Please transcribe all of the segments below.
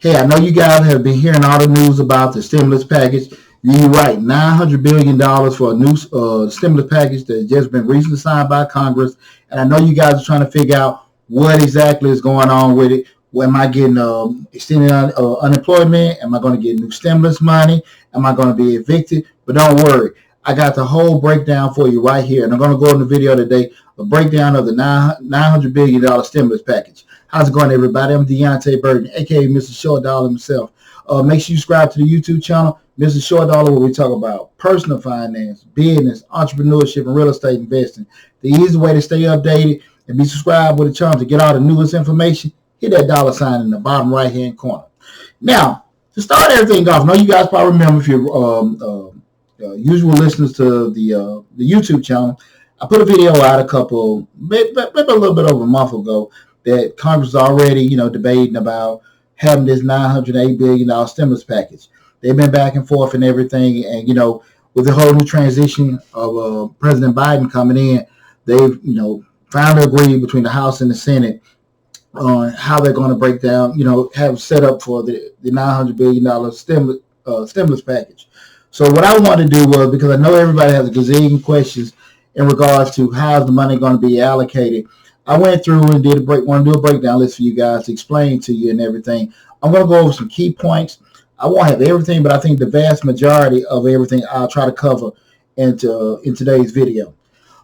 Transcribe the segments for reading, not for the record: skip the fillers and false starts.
Hey, I know you guys have been hearing all the news about the stimulus package. You're right, $900 billion dollars for a new stimulus package that has just been recently signed by Congress. And I know you guys are trying to figure out what exactly is going on with it. Am I getting extended unemployment? Am I going to get new stimulus money? Am I going to be evicted? But don't worry, I got the whole breakdown for you right here. And I'm going to go in the video today, a breakdown of the $900 billion dollars stimulus package. How's it going, everybody? I'm Deontay Burton, a.k.a. Mr. Short Dollar himself. Make sure you subscribe to the YouTube channel, Mr. Short Dollar, where we talk about personal finance, business, entrepreneurship, and real estate investing. The easy way to stay updated and be subscribed with the channel to get all the newest information, hit that dollar sign in the bottom right-hand corner. Now, to start everything off, I know you guys probably remember if you're usual listeners to the YouTube channel, I put a video out maybe a little bit over a month ago, that Congress is already, debating about having this $908 billion stimulus package. They've been back and forth and everything, and with the whole new transition of President Biden coming in, they've finally agreed between the House and the Senate on how they're going to break down, have set up for the $900 billion stimulus package. So what I wanted to do was, because I know everybody has a gazillion questions in regards to how the money going to be allocated, I went through and want to do a breakdown list for you guys to explain to you and everything. I'm going to go over some key points. I won't have everything, but I think the vast majority of everything I'll try to cover in today's video.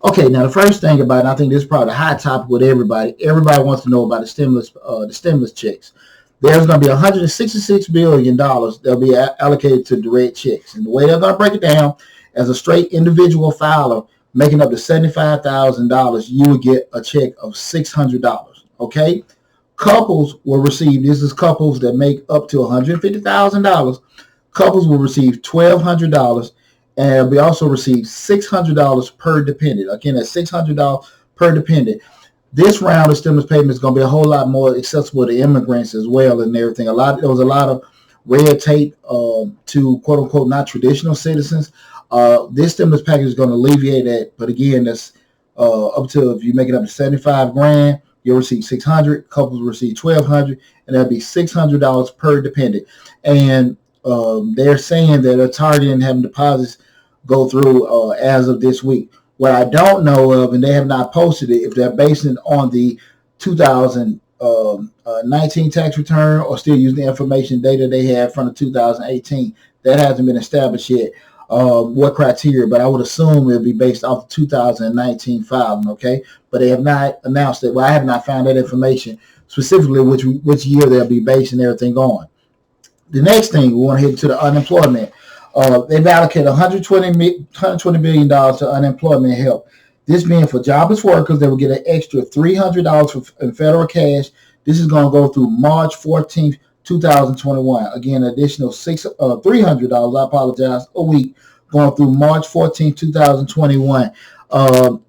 Okay, now the first thing about it, and I think this is probably the hot topic with everybody. Everybody wants to know about the stimulus checks. There's going to be $166 billion that'll be allocated to direct checks. And the way they're going to break it down, as a straight individual filer, making up to $75,000, you would get a check of $600, okay? Couples will receive, this is couples that make up to $150,000. Couples will receive $1,200, and we also receive $600 per dependent. Again, that's $600 per dependent. This round of stimulus payment is going to be a whole lot more accessible to immigrants as well and everything. There was a lot of red tape to quote-unquote not traditional citizens. This stimulus package is going to alleviate that, but again, that's up to, if you make it up to $75,000, you'll receive $600. Couples will receive $1,200, and that'll be $600 per dependent. And they're saying that they're targeting having deposits go through as of this week. What I don't know of, and they have not posted it, if they're basing it on the 2019 tax return or still using the information data they had from the 2018. That hasn't been established yet. What criteria, but I would assume it'll be based off the 2019 filing, okay? But they have not announced it. Well, I have not found that information specifically which year they'll be basing everything on. The next thing, we want to hit to the unemployment. They've allocated $120 billion to unemployment help. This being for jobless workers, they will get an extra $300 in federal cash. This is going to go through March 14th, 2021. Again, additional $300, I apologize, a week going through March 14th, 2021.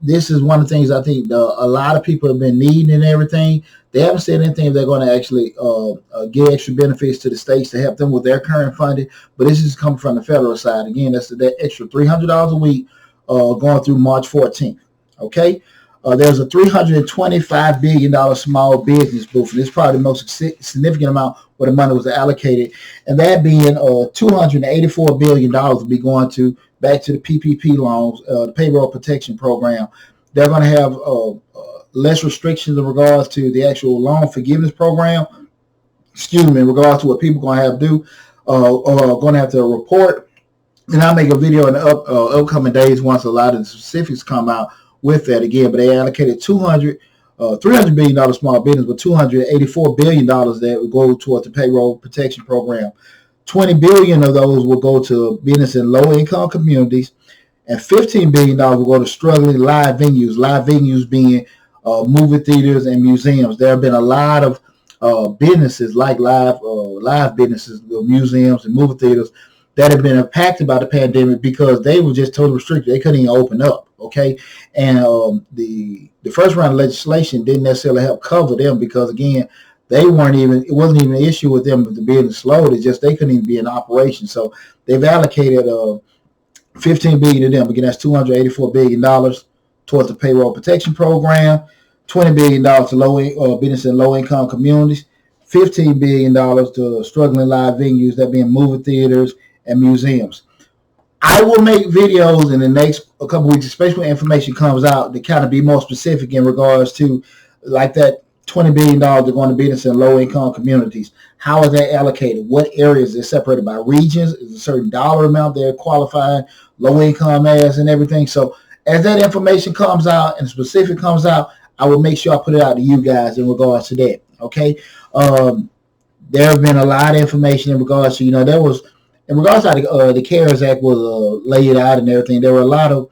This is one of the things I think a lot of people have been needing and everything. They haven't said anything if they're going to actually give extra benefits to the states to help them with their current funding, but this is coming from the federal side. Again, that's that extra $300 a week going through March 14th. Okay. There's a $325 billion small business boost. This is probably the most significant amount where the money was allocated, and that being $284 billion will be going back to the PPP loans, the Payroll Protection Program. They're going to have less restrictions in regards to the actual loan forgiveness program. In regards to what people are going to have to do, or going to have to report. And I'll make a video in the upcoming days once a lot of the specifics come out with that again. But they allocated $300 billion small business, but $284 billion that will go towards the Payroll Protection Program. $20 billion of those will go to business in low-income communities, and $15 billion will go to struggling live venues. Live venues being movie theaters and museums. There have been a lot of businesses like live businesses, museums and movie theaters that have been impacted by the pandemic because they were just totally restricted. They couldn't even open up. Okay, and the first round of legislation didn't necessarily help cover them because again, it wasn't even an issue with them being slowed. It's just they couldn't even be in operation. So they've allocated $15 billion to them. Again, that's $284 billion towards the Payroll Protection Program, $20 billion to business in low-income communities, $15 billion to struggling live venues, that being movie theaters and museums. I will make videos in the next a couple weeks, especially when information comes out, to kind of be more specific in regards to like that $20 billion they're going to business in low-income communities. How is that allocated? What areas is separated by regions? Is a certain dollar amount they're qualifying low-income as and everything? So as that information comes out and specific comes out, I will make sure I put it out to you guys in regards to that. Okay. There have been a lot of information in regards to, there was, in regards to how the CARES Act was laid out and everything, there were a lot of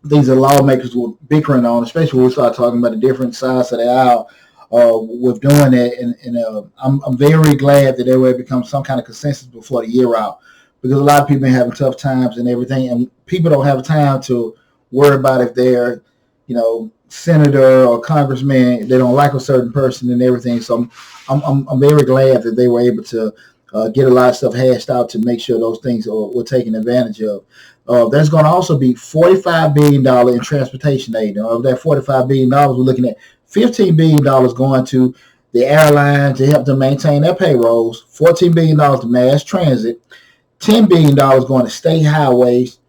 things that lawmakers were bickering on, especially when we start talking about the different sides of the aisle with doing that. And I'm very glad that they were able to become some kind of consensus before the year out, because a lot of people been having tough times and everything, and people don't have time to worry about if they're, senator or congressman, they don't like a certain person and everything. So I'm very glad that they were able to get a lot of stuff hashed out to make sure those things were taken advantage of. There's going to also be $45 billion in transportation aid. Of that $45 billion, we're looking at $15 billion going to the airlines to help them maintain their payrolls, $14 billion to mass transit, $10 billion going to state highways,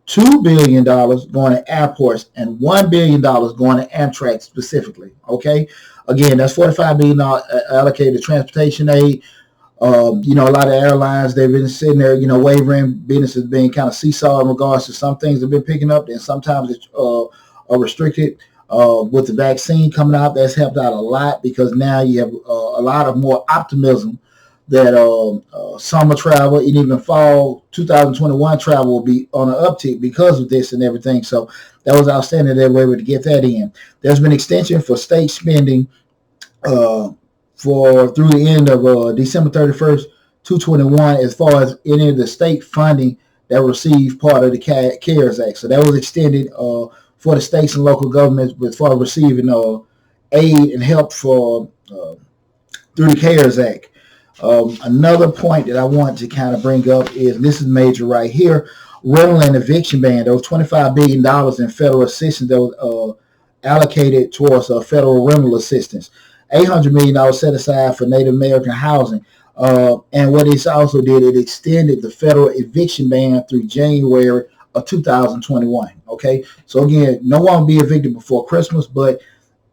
$2 billion going to airports, and $1 billion going to Amtrak specifically. Okay, again, that's $45 billion allocated to transportation aid. A lot of airlines, they've been sitting there, wavering. Business has been kind of seesaw in regards to some things have been picking up, and sometimes it's restricted. With the vaccine coming out, that's helped out a lot, because now you have a lot of more optimism that summer travel and even fall 2021 travel will be on an uptick because of this and everything. So that was outstanding that they were able to get that in. There's been extension for state spending through the end of December 31st, 2021, as far as any of the state funding that received part of the CARES Act. So that was extended for the states and local governments as far as receiving aid and help for through the CARES Act. Another point that I want to kind of bring up is, and this is major right here, rental and eviction ban. There was $25 billion in federal assistance that was allocated towards federal rental assistance. $800 million set aside for Native American housing. And what it also did, it extended the federal eviction ban through January of 2021. Okay, so again, no one will be evicted before Christmas, but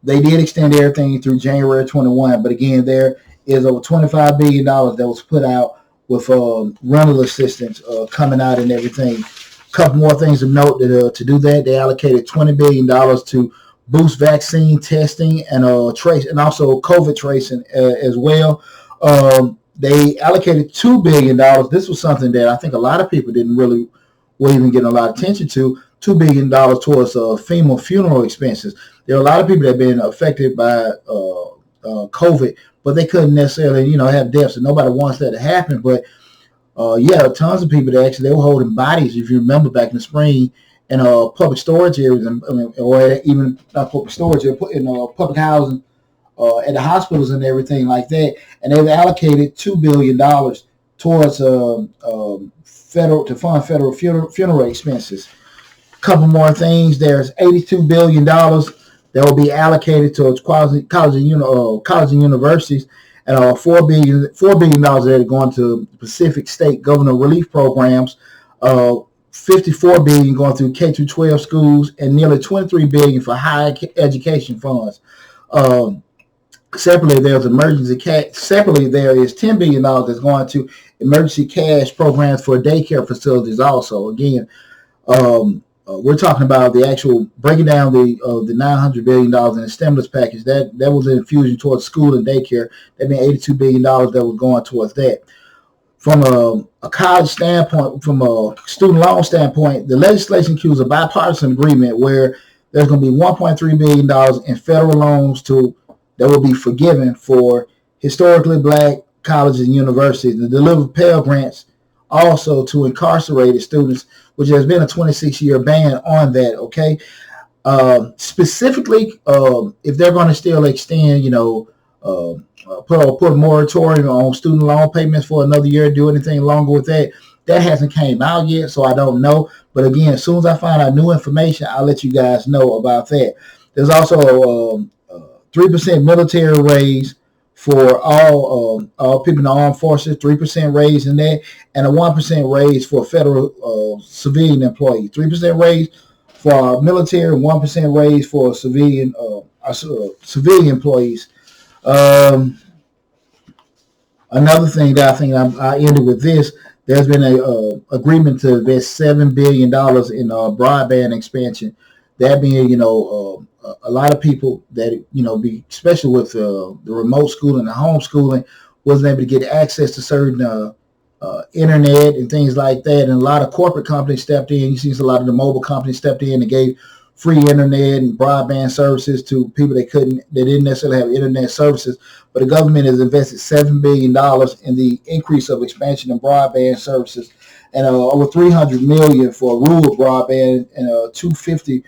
they did extend everything through January 21. But again, there is over $25 billion that was put out with rental assistance coming out and everything. A couple more things to note that to do that, they allocated $20 billion to boost vaccine testing and trace, and also COVID tracing as well. They allocated $2 billion. This was something that I think a lot of people didn't really were even getting a lot of attention to. $2 billion towards FEMA funeral expenses. There are a lot of people that have been affected by COVID, but they couldn't necessarily, have deaths, and nobody wants that to happen. But tons of people that actually, they were holding bodies, if you remember, back in the spring, in public storage areas, or even not public storage, they're put in public housing at the hospitals and everything like that. And they've allocated $2 billion towards federal funeral expenses. Couple more things. There's $82 billion that will be allocated towards college and universities, and $4 billion that are going to Pacific State governor relief programs. $54 billion going through K-12 schools, and nearly $23 billion for higher education funds. Separately, there's emergency cash. Separately, there is $10 billion that's going to emergency cash programs for daycare facilities. Also, again, we're talking about the actual breaking down the $900 billion in the stimulus package. That was an infusion towards school and daycare. That meant $82 billion that was going towards that. From a college standpoint, from a student loan standpoint, the legislation includes a bipartisan agreement where there's going to be $1.3 billion in federal loans that will be forgiven for historically black colleges and universities, and deliver Pell Grants also to incarcerated students, which has been a 26-year ban on that. Okay, specifically, if they're going to still extend, put a moratorium on student loan payments for another year, do anything longer with that. That hasn't came out yet, so I don't know. But again, as soon as I find out new information, I'll let you guys know about that. There's also a 3% military raise for all people in the armed forces, 3% raise in that, and a 1% raise for federal civilian employees. 3% raise for our military, 1% raise for civilian civilian employees. Um, Another thing that I think I ended with this: there's been a agreement to invest $7 billion in broadband expansion. That being, a lot of people that be especially with the remote schooling and homeschooling wasn't able to get access to certain internet and things like that. And a lot of corporate companies stepped in. You see a lot of the mobile companies stepped in and gave free internet and broadband services to people that didn't necessarily have internet services. But the government has invested $7 billion in the increase of expansion in broadband services, and over $300 million for rural broadband, and $250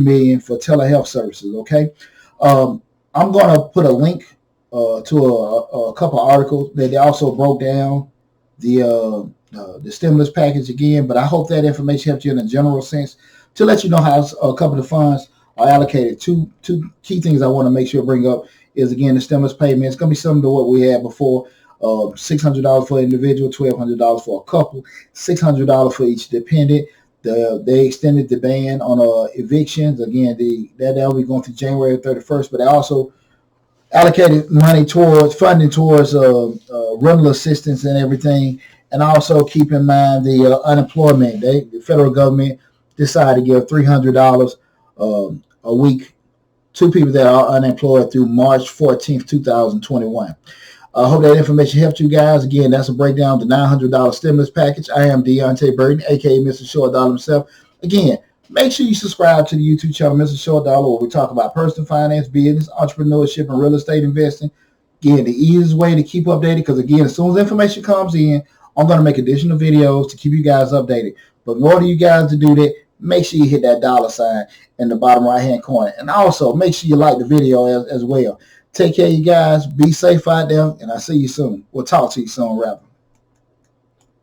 million for telehealth services. Okay, I'm going to put a link to a couple of articles that they also broke down the stimulus package again. But I hope that information helps you in a general sense to let you know how a couple of funds are allocated. Two key things I want to make sure to bring up is, again, the stimulus payment. It's going to be similar to what we had before. $600 for an individual, $1,200 for a couple, $600 for each dependent. They extended the ban on evictions. Again, that'll be going through January 31st, but they also allocated money funding towards rental assistance and everything. And also keep in mind the unemployment. The federal government decided to give $300 a week to people that are unemployed through March 14th, 2021. I hope that information helped you guys. Again, that's a breakdown of the $900 stimulus package. I am Deontay Burton, a.k.a. Mr. Short Dollar himself. Again, make sure you subscribe to the YouTube channel, Mr. Short Dollar, where we talk about personal finance, business, entrepreneurship, and real estate investing. Again, the easiest way to keep updated, because, again, as soon as information comes in, I'm going to make additional videos to keep you guys updated. But in order for you guys to do that, make sure you hit that $sign in the bottom right-hand corner. And also, make sure you like the video as well. Take care, you guys. Be safe out there, and I'll see you soon. We'll talk to you soon, rather.